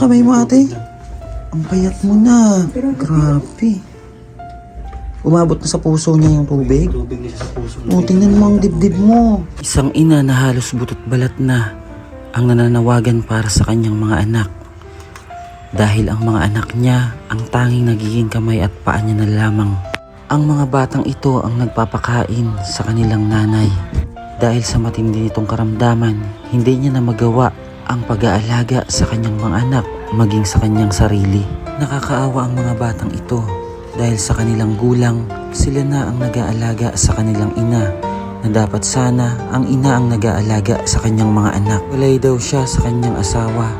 kamay mo, ate. Ang payat mo na. Grabe. Umabot na sa puso niya yung tubig. Tubig niya sa puso. Tingnan mo ang dibdib mo. Isang ina na halos butot balat na ang nananawagan para sa kanyang mga anak. Dahil ang mga anak niya ang tanging nagiging kamay at paa niya na lamang. Ang mga batang ito ang nagpapakain sa kanilang nanay. Dahil sa matindi nitong karamdaman, hindi niya na magawa ang pag-aalaga sa kanyang mga anak, maging sa kanyang sarili. Nakakaawa ang mga batang ito dahil sa kanilang gulang, sila na ang nag-aalaga sa kanilang ina, na dapat sana ang ina ang nag-aalaga sa kanyang mga anak. Walay daw siya sa kanyang asawa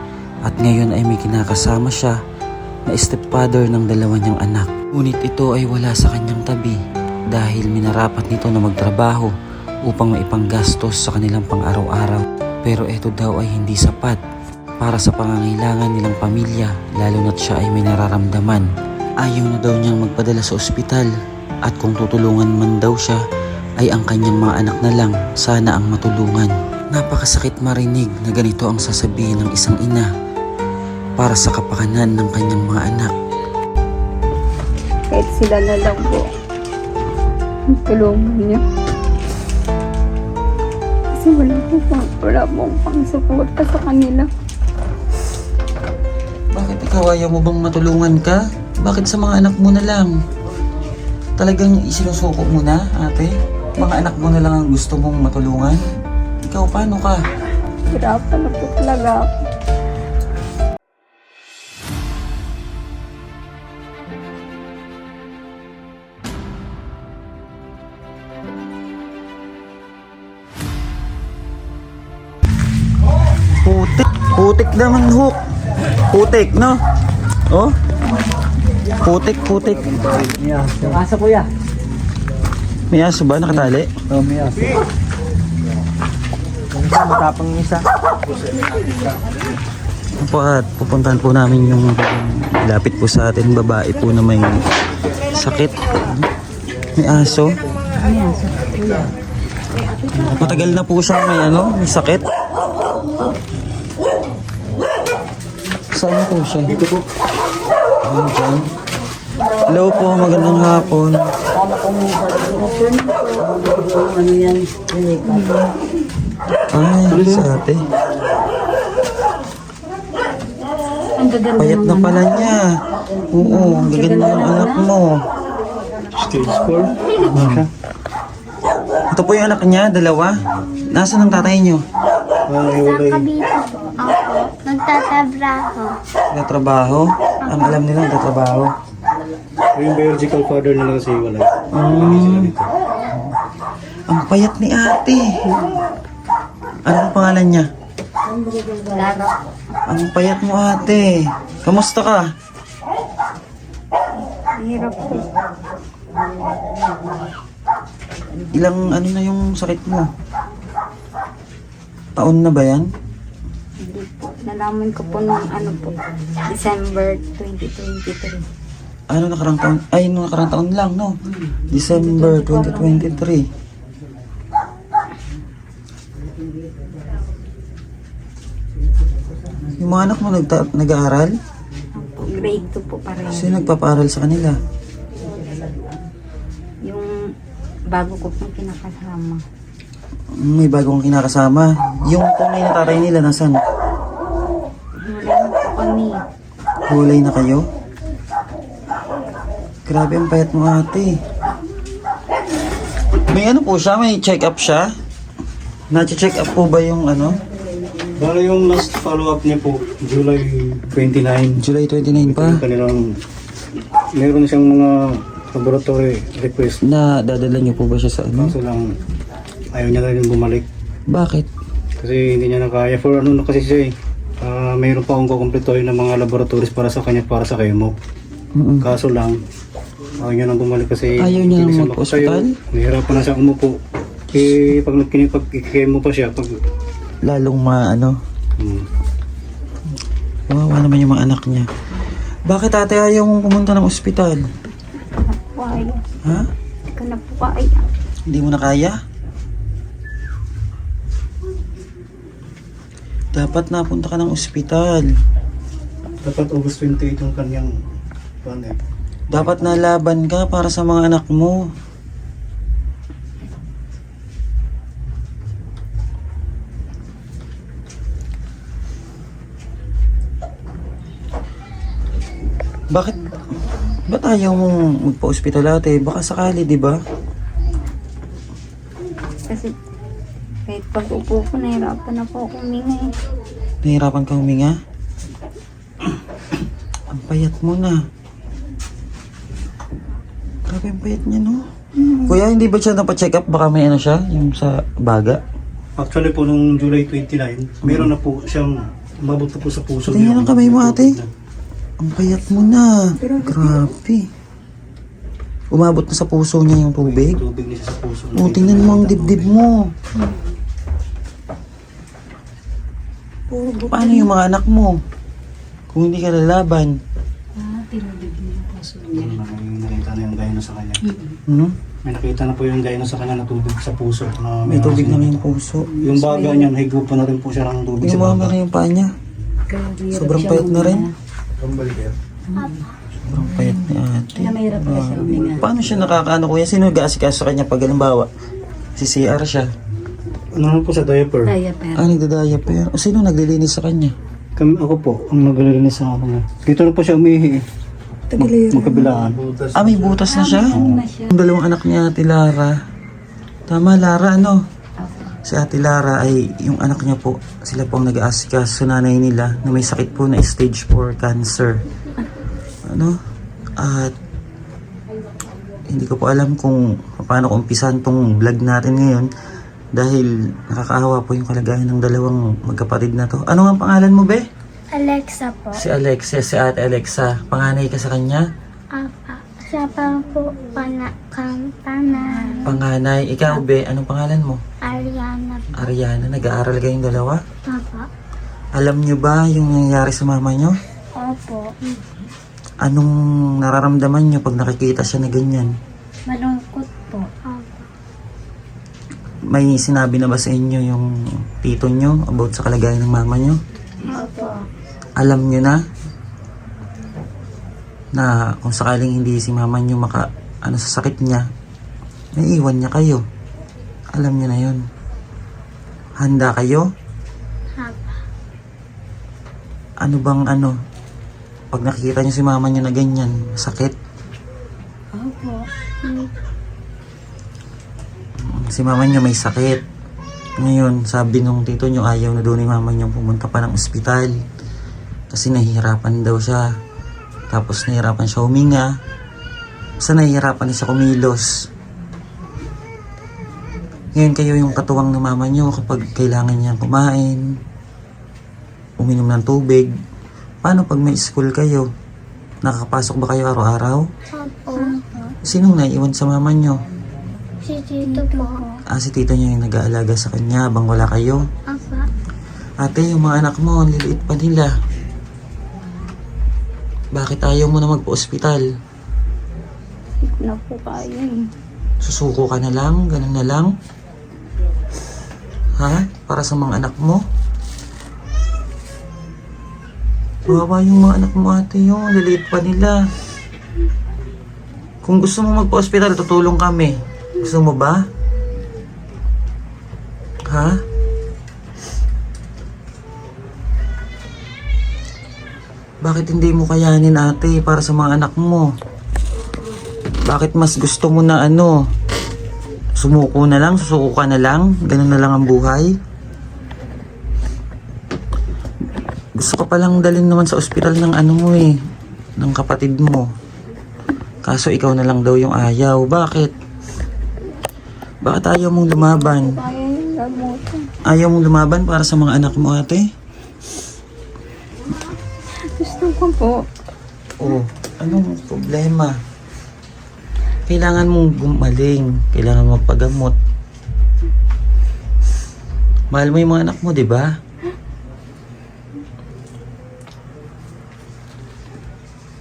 at ngayon ay may kinakasama siya na stepfather ng dalawa niyang anak. Ngunit ito ay wala sa kanyang tabi dahil minarapat nito na magtrabaho upang maipanggastos sa kanilang pang-araw-araw. Pero ito daw ay hindi sapat para sa pangangailangan nilang pamilya, lalo na't siya ay may nararamdaman. Ayaw na daw niyang magpadala sa ospital at kung tutulungan man daw siya ay ang kanyang mga anak na lang sana ang matulungan. Napakasakit marinig na ganito ang sasabihin ng isang ina para sa kapakanan ng kanyang mga anak. Kahit sila na lang po ang tulungan niya. Kasi wala pong pang-suporta sa kanila. Bakit ikaw ayaw mo bang matulungan ka? Bakit sa mga anak mo na lang? Talagang isinusuko mo na, ate? Mga anak mo na lang ang gusto mong matulungan? Ikaw, paano ka? Hirapan na po talaga ako. Putik. Putik naman, Hook. Putik, no? Oh? Putik. May aso. Yung aso kuya. May aso ba nakatali? Oo, may aso. Yung isa, matapang yung isa. Po at pupuntahan po namin yung lapit po sa atin, babae po na may sakit. May aso. May aso, kuya. Matagal na po siya may sakit. Saan po siya? Dito po. Diyan. Hello po, magandang hapon. Ano yan? Ay, sa ate. Ang gaganda Payat na pala niya. Oo, ang gaganda ng anak mo. Stage 4. Ano siya? Ito po yung anak niya, dalawa. Nasaan ang tatay niyo? Hiwalay. Kabito po ako. Nagtatrabaho. Nagtatrabaho? Ang alam nila nagtatrabaho. Yung biological father nila kasi hiwalay. Hindi sila dito. Ang payat ni ate. Ano ang pangalan niya? Laro. Ang payat mo ate. Kamusta ka? Hirap po. Ilang ano na yung sakit mo? Taon na ba yan? Hindi po. Nalaman ko po nung December 2023. Ano nakarang taon? Ay, nung nakarang taon lang, no? December 2023. Yung mga anak mo nag-aaral? Grade 2 po pareho. Sino nagpapaaral sa kanila? Yung bago ko pong kinakasama. May bagong kinakasama. Yung tunay na tatay nila, nasan? Wala na po kami. Hulay na kayo? Grabe ang payat mo ate. May ano po siya? May check-up siya? Na-check up po ba yung ano? Bala yung last follow-up niya po, July 29. July 29 pa? Yung kanilang, meron siyang mga laboratory request. Na dadala niyo po ba siya sa ano? Kaso lang, ayaw niya rin bumalik. Bakit? Kasi hindi niya nakaya. For ano na kasi siya mayroon pa akong kukumpletuhin ng mga laboratories para sa kanya, para sa chemo. Mm-mm. Kaso lang, ayaw niya nang bumalik kasi Ayaw niya hindi nang siya makatayo. magpa-ospital? Nahihirapan na siya umupo. Eh, pag nagkinipag-chemo pa siya, Lalong hmm. Kawawa naman yung mga anak niya. Bakit ate ayaw mong pumunta ng ospital? Kaya. Ha? Hindi ko na po kaya. Hindi mo na kaya? Dapat napunta ka ng ospital. Dapat August 28 yung kanyang eh. Dapat nalaban ka para sa mga anak mo. Bakit? Ba't ayaw mong magpa-ospital ate? Baka sakali, di ba? Kasi kahit pag-upo ko, nahirapan na po ako huminga eh. Nahihirapan ka huminga? Ang payat mo na. Grabe ang payat niya, no? Kuya, hindi ba siya napacheck up? Baka may ano siya? Yung sa baga? Actually po, nung July 29, meron na po siyang umabot na po sa puso. Tingnan ang kamay mo, ate. Ang payat mo na. Grabe. Umabot na sa puso niya yung tubig. Tubig niya sa puso. O, tingnan mo ang dibdib mo. Paano yung mga anak mo? Kung hindi ka lalaban. May nakita na yung gayno sa kanya. Hmm? May nakita na po yung gayno sa kanya na tubig sa puso. Na May tubig na yung puso. Yung baga niya, nahigo pa na rin po siya ng tubig sa Yung mga baga. yung paa niya. Sobrang payat na rin. Sobrang payat ni ate. Paano siya nakakaano kuya? Sino nag-aasikaso sa kanya pag halimbawa? Si CR siya. Ano po sa diaper? Nagda-diaper. O sino naglilinis sa kanya? Ako po, ang naglilinis sa kanya. Dito na po siya umihi. Magkabilaan. May butas na siya? Yung dalawang anak niya, Ate Lara. Tama, Lara, ano? Si Ate Lara ay yung anak niya po. Sila po ang nag-aasikaso sa nanay nila na may sakit po na stage 4 cancer. Ano? At hindi ko po alam kung paano ko umpisan tong vlog natin ngayon dahil nakakaawa po yung kalagayan ng dalawang magkapatid na to. Ano nga ang pangalan mo, be? Alexa po. Si Alexa, si Ate Alexa. Panganay ka sa kanya? Apa. Siya pa po kampanan. Panganay. Ikaw, be, anong pangalan mo? Ariana po. Ariana, nag-aaral kayong dalawa? Papa. Alam nyo ba yung nangyayari sa mama nyo? Opo. Anong nararamdaman nyo pag nakikita siya na ganyan? Malungkot po. Opo. May sinabi na ba sa inyo yung tito nyo about sa kalagayan ng mama nyo? Opo. Alam nyo na kung sakaling hindi si mama nyo ano sa sakit niya, may iwan niya kayo. Alam nyo na yun. Handa kayo? Papa. Ano bang pag nakikita nyo si mama nyo na ganyan, sakit? Opo. Si mama nyo may sakit. Ngayon, sabi nung tito nyo, ayaw na doon ni mama nyo pumunta pa ng ospital. Kasi nahihirapan daw siya. Tapos nahihirapan siya huminga. Basta nahihirapan na siya kumilos. Ngayon kayo yung katuwang ng mama nyo kapag kailangan niyang kumain, uminom ng tubig. Paano pag may school kayo? Nakakapasok ba kayo araw-araw? Opo. Sinong naiiwan sa mama nyo? Si Tito po. Si tito nyo yung nag-aalaga sa kanya habang wala kayo. Apa. Ate, yung mga anak mo, ang liliit pa nila. Bakit ayaw mo na magpa-ospital? Hindi ko na po kaya eh. Susuko ka na lang? Ganun na lang? Ha? Para sa mga anak mo? Bawa yung mga anak mo ate yung liliit pa nila. Kung gusto mo magpa-ospital, tutulong kami. Gusto mo ba? Ha? Bakit hindi mo kayanin ate para sa mga anak mo? Bakit mas gusto mo na sumuko na lang, susuko ka na lang, ganun na lang ang buhay? Gusto ka palang dalhin naman sa ospital ng ng kapatid mo. Kaso ikaw na lang daw yung ayaw. Bakit? Bakit ayaw mong lumaban? Kaya yung gamutan. Ayaw mong lumaban para sa mga anak mo ate? Gusto ko po. Oh, anong problema? Kailangan mong gumaling. Kailangan mong magpagamot. Mahal mo yung mga anak mo, di ba?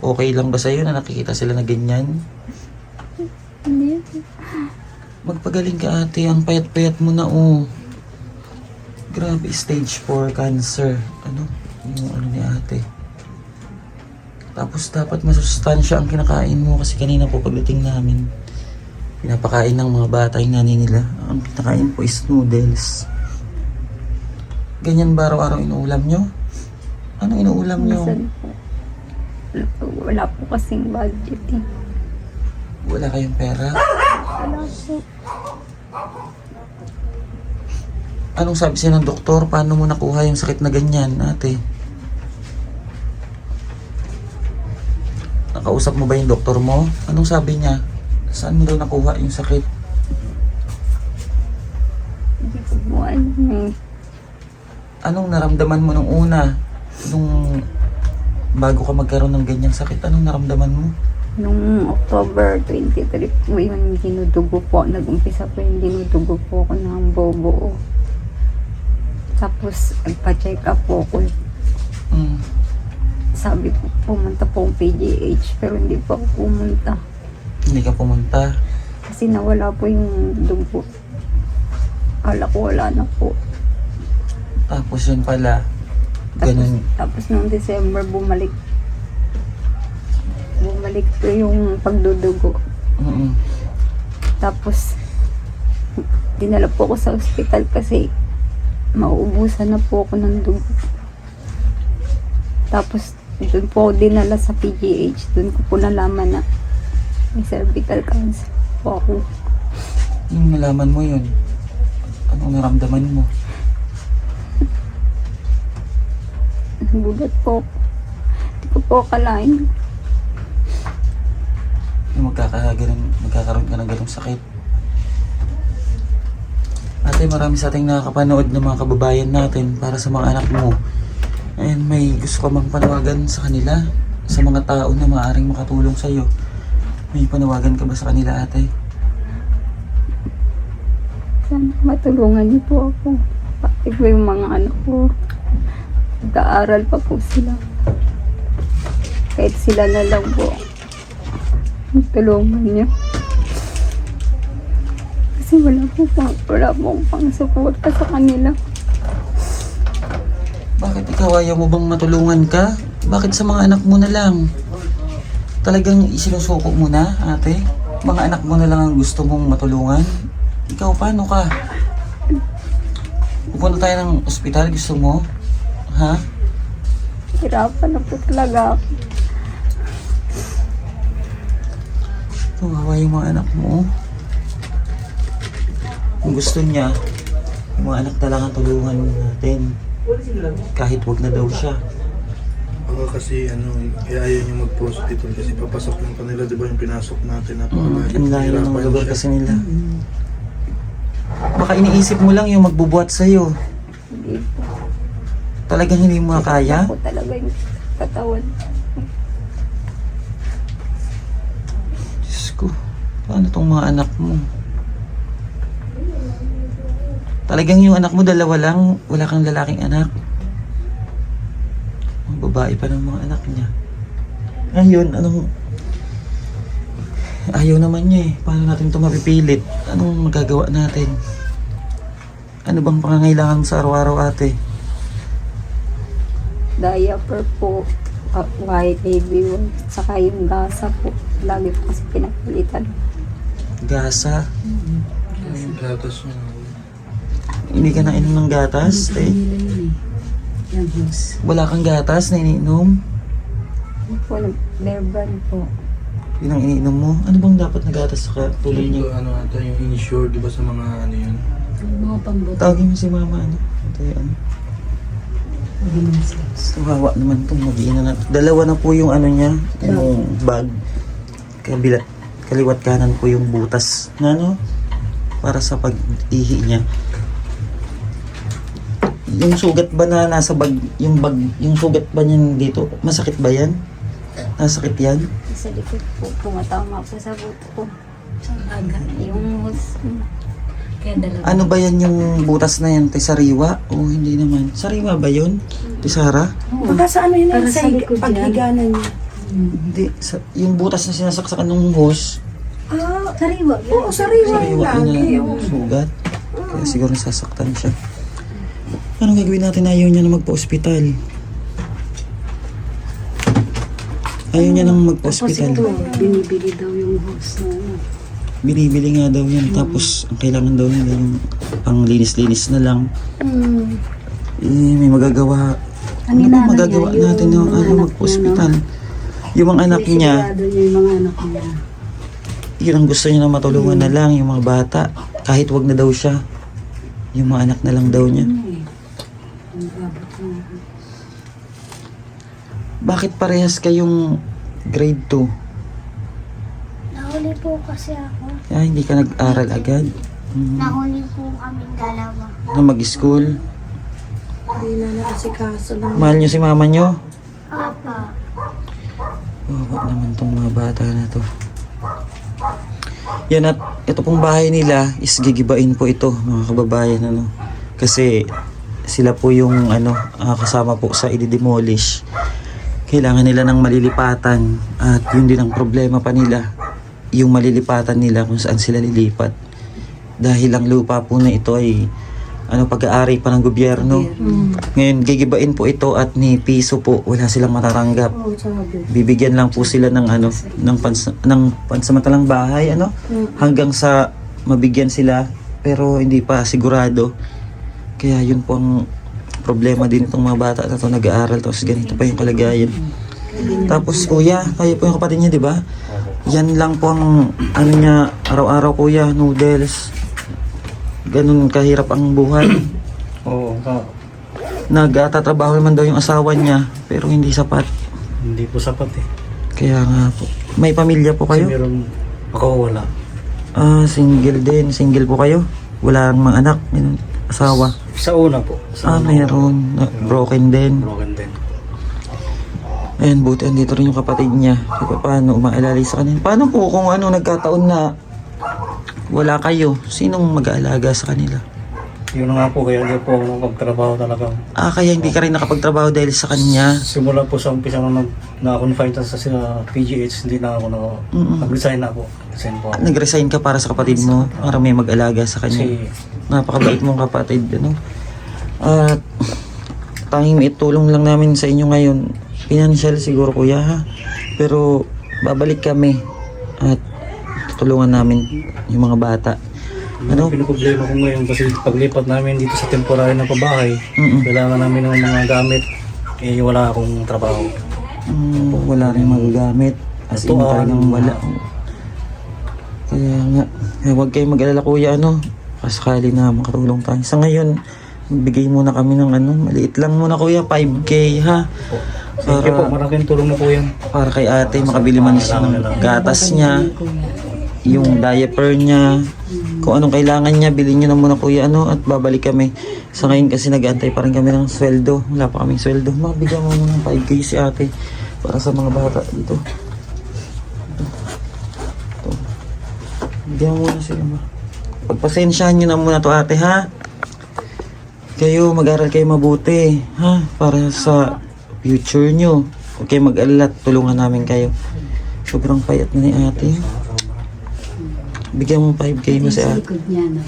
Okay lang ba sa'yo na nakikita sila na ganyan? Hindi. Magpagaling ka ate, ang payat-payat mo na oh. Grabe, stage 4 cancer. Yung ni ate. Tapos dapat masustansya ang kinakain mo kasi kanina po pagdating namin, pinapakain ng mga bata yung nanay nila. Ang kinakain po is noodles. Ganyan ba araw-araw inuulam nyo? Anong inuulam nyo? Minsan po. Wala po kasing budget eh. Wala kayong pera? Wala po. Anong sabi sa'yo ng doktor? Paano mo nakuha yung sakit na ganyan, ate? Nakausap mo ba yung doktor mo? Anong sabi niya? Saan mo daw nakuha yung sakit? Hindi ko po alam eh. Anong naramdaman mo nung una? Nung bago ka magkaroon ng ganyang sakit, anong naramdaman mo? Nung October 23 po yung dinudugo po. Nag-umpisa po yung dinudugo po ako ng bobo. Tapos nagpa-check up po ako. Mm. Sabi po, pumunta po ang PGH pero hindi po ako pumunta. Hindi ka pumunta. Kasi nawala po yung dugo. Kala ko wala na po. Tapos yun pala, ganun. Tapos noong December bumalik po yung pagdudugo. Mm-mm. Tapos dinala po ako sa ospital kasi mauubusan na po ako ng dugo. Tapos doon po ako dinala sa PGH. Doon ko po nalaman na may cervical cancer po ako. Yung nalaman mo yun, anong naramdaman mo? Nagulat po ako. Hindi ko po akalain. Yung magkakaroon ka ng ganung sakit. Ate, marami sa ating nakakapanood ng mga kababayan natin para sa mga anak mo. And may gusto ka bang panawagan sa kanila? Sa mga tao na maaaring makatulong sa'yo. May panawagan ka ba sa kanila, ate? Sana matulungan niyo po ako. Pati po yung mga anak ko. Nag-aaral pa po sila. Kahit sila na lang po. Tulungan niyo. Kasi wala pong pang-suporta sa kanila. Bakit ikaw ayaw mo bang matulungan ka? Bakit sa mga anak mo na lang? Talagang isinusuko mo na, ate? Mga anak mo na lang ang gusto mong matulungan? Ikaw, paano ka? Pupunta tayo ng ospital, gusto mo? Ha? Hirapan na po talaga ako. Kawawa yung mga anak mo. Kung gusto niya, yung mga anak talagang tulungan natin. Kahit wag na daw siya. Baka kasi kaya ayaw niyo mag-post dito kasi papasok yung kanila, di ba yung pinasok natin na Ang layo ng lugar kasi nila. Baka iniisip mo lang yung magbubuhat sa'yo. Hindi po. Talagang hindi mo kaya? Ako talaga yung katawan. Diyos ko, paano tong mga anak mo? Talagang yung anak mo dalawa lang, wala kang lalaking anak. Ang babae pa ng mga anak niya. Ngayon, ayaw naman niya eh. Paano natin ito mapipilit? Anong magagawa natin? Ano bang pangangailangan mo sa araw-araw, ate? Diaper po. White baby wipes. Saka yung gasa po. Lagi po kasi pinapalitan. Gasa? Yung gatas niya. Hindi ka na inom ng gatas, eh? Wala kang gatas na iniinom? Ano po, Bear Brand po. Yun ang iniinom mo? Ano bang dapat na gatas sa tulad Yung niya? ata yung insure, di ba sa mga yun? Tawagin mo si mama, Ito yung Kawawa naman itong mag-iina na. Dalawa na po yung niya, yung bag. Kaliwat kanan po yung butas na para sa pag-ihi niya. Yung sugat ba na nasa bag, yung sugat ba niyan dito, masakit ba yan? Nasakit yan? Sa likod po, tumatama po sa buto ko. Yung Ano ba yan yung butas na yan? Sariwa? O hindi naman? Sariwa ba yun? Sara? Baka sa ano yun, sa paghiganan niya. Hindi. Yung butas na sinasaksakan ng hose, Sariwa. Oo, sariwa yun sariwa lagi. yung sugat. Kaya siguro nasasaktan siya. Anong gagawin natin? Ayaw niya na magpa-ospital. Ayaw niya nang Tapos mag-hospital. ito, binibili daw yung host na Binibili nga daw yan. Tapos ang kailangan daw nila yung pang linis-linis na lang. May magagawa. Ano ba magagawa natin yung mag-hospital? Yung mga anak niya, sigurado niya yung mga anak niya. yun ang gusto niya na matulungan na lang, yung mga bata. Kahit wag na daw siya. Yung mga anak na lang daw niya. Ang babot na. Bakit parehas kayong grade 2? Nahuli po kasi ako. Hindi ka nag-aral agad? Nahuli po kaming dalawa. Na mag-school? Hindi na nakasikaso lang. Mahal niyo si mama niyo? Papa. Bawa naman tong mga bata na to. Yan, at ito pong bahay nila is gigibain po ito, mga kababayan, ano. Kasi sila po yung kasama po sa i-demolish. Kailangan nila ng malilipatan at yun din ang problema pa nila. Yung malilipatan nila kung saan sila lilipat. Dahil ang lupa po na ito ay pag-aari pa ng gobyerno. Ngayon gigibain po ito at ni piso po wala silang matatanggap. Oo, sabi. Bibigyan lang po sila ng ng pansamantalang bahay hanggang sa mabigyan sila, pero hindi pa sigurado. Kaya yun po ang problema din itong mga bata na to, nag-aaral tapos ganito pa yung kalagayan. Tapos kuya, kayo po yung kapatid niya, di ba? Yan lang po ang niya araw-araw, kuya, noodles. Ganun kahirap ang buhay. Oo, Nagtatrabaho naman daw yung asawa niya, pero hindi sapat. hindi po sapat eh. Kaya nga po. May pamilya po Kasi kayo? meron ako wala. Single din. Single po kayo? Wala mga anak? May asawa? Sa una po. Sa una Mayroon. Broken din. broken din. Ayan, buti andito rin yung kapatid niya. Kaya paano umaalala sa kanila? Paano po kung nagkataon na wala kayo? Sinong mag-aalaga sa kanila? Yun na nga po, kaya hindi po ako nakapagtrabaho talaga. Kaya hindi ka rin nakapagtrabaho dahil sa kanya. Simula po sa umpisa nung na-confine sa PGH, hindi na ako nag-resign na ako. Resign po ako. Nag-resign ka para sa kapatid mo para may mag-alaga sa kanya. Kasi Napakabait mong kapatid, At tanging itulong lang namin sa inyo ngayon. Financial siguro, kuya, ha? Pero babalik kami at tutulungan namin yung mga bata. Ano? Pinoproblema ko ngayon kasi paglipat namin dito sa temporary na pabahay, kailangan namin ng mga gamit. Wala akong trabaho. Wala rin magagamit. As in talagang wala. Kaya nga, huwag kayong mag-alala, kuya, kasakali na makatulong tayo. Sa ngayon, bigay muna kami ng maliit lang muna, kuya, 5K, ha? Sige po, malaking tulong na po yan. Para kay ate, makabili man siya ng gatas niya, yung diaper niya, kung anong kailangan niya, bilhin niyo na muna, kuya, at babalik kami. Sa ngayon kasi nag-aantay pa rin kami ng sweldo. Wala pa kaming sweldo. Mabigyan mo muna ng 5K si ate para sa mga bata dito. Ito. Bigyan mo muna sila, ma. Pagpasensyahan niyo na muna to, ate, ha? Kayo, mag-aral kayo mabuti, ha? Para sa future nyo. Huwag kayo mag-alala, tulungan namin kayo. Sobrang payat na ni ate. Bigyan mo 5K mo si ate. Likod niya, no?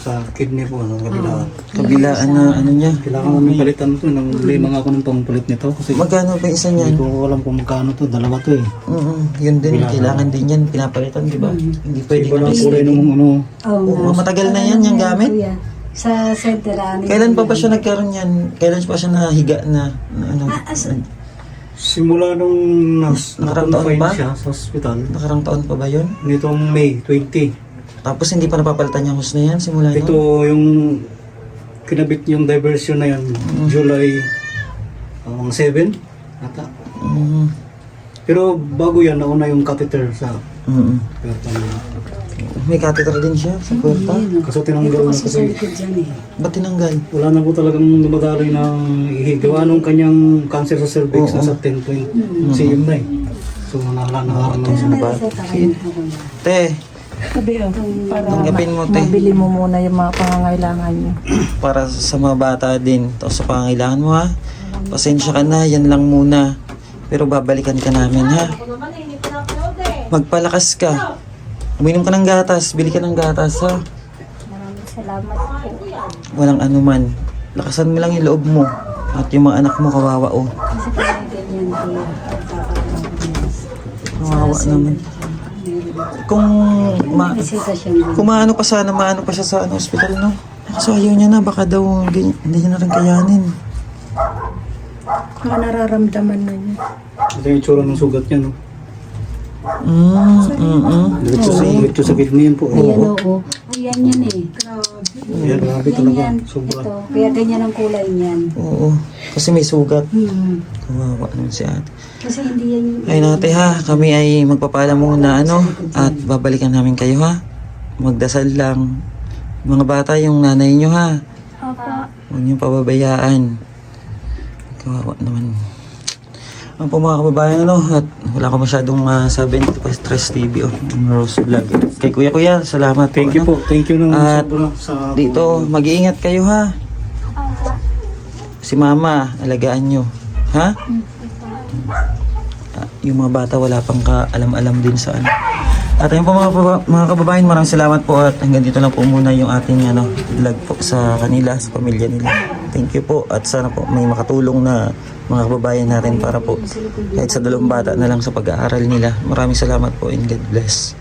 Sa kidney po, kabilaan. Kabilaan na niya. Kailangan namin palitan ito. Lima nga ako ng pangpalit nito. Kasi Magkano pa isa hindi niyan? ko alam kung magkano to. Dalawa to eh. Yun din, kailangan din yan. Pinapalitan, di ba? Hindi pwede Iba na lang kulay nung Oo, matagal na yan, yung gamit. Kuya, sa center, Kailan pa siya nagkaroon yan? Kailan pa siya nahiga na simula nung Nakarang taon na-confine ba? siya sa hospital. Nakarang taon pa ba yun? Nitong May 20. Tapos hindi pa napapalitan yung hose na yan simula Ito nun? yung kinabit yung diversion na yan. July 7 ata. Pero bago yan, nauna yung catheter sa puwerta niya. May catheter din siya sa puwerta. Kaso tinanggal na Kasi sa kasi likod dyan eh. Ba't tinanggal? wala na po talagang dumadaloy ng ihig. Gawa nung kanyang cancer sa cervix na sa 10 point cm na eh. So naharang na siya. Te, Sabi para tanggapin mo, te. mabili mo muna yung mga pangangailangan niyo. Para sa mga bata din. Tapos sa pangangailangan mo, ha? Pasensya ka na, yan lang muna. Pero babalikan ka namin, ha? Magpalakas ka. Uminom ka ng gatas. Bili ka ng gatas, ha? Maraming salamat po. Walang anuman. Lakasan mo lang yung loob mo. At yung mga anak mo, kawawa, oh. Kasi kaya ganyan, kuya. Kawawa naman. Kung Bisita siya. kung maano pa siya sa hospital, no? Kaso ayaw niya na, baka daw hindi niya na rin kayanin. Baka nararamdaman na niya. Ito yung itsura ng sugat niya, no? Diretso sa kidney yan po. Ayan oo. Ayan yan eh. Yan, grabe Yan talaga. yan. Sobra. Ito. Kaya ganyan ang kulay niyan. Oo, kasi may sugat. Hmm. Kawawa naman si ate. Kasi hindi yan yung... Ay nate ha, kami ay magpapala muna at babalikan namin kayo ha. Magdasal lang. Mga bata, yung nanay nyo ha. Papa. Huwag niyong pababayaan. Kawawa naman. Ang po mga kababayan, at wala ko masyadong sabi nito pa Stress TV yung Rose Vlog. Kay Kuya, salamat Thank you po. Thank you ng At sobra sa... dito, mag-iingat kayo ha. Si Mama, alagaan nyo. Ha? Yung mga bata wala pang alam-alam din sa ano. At ayun po mga kababayan, maraming salamat po at hanggang dito lang po muna yung ating vlog po sa kanila, sa pamilya nila. Thank you po at sana po may makatulong na mga kababayan natin para po kahit sa dalawang bata na lang sa pag-aaral nila. Maraming salamat po and God bless.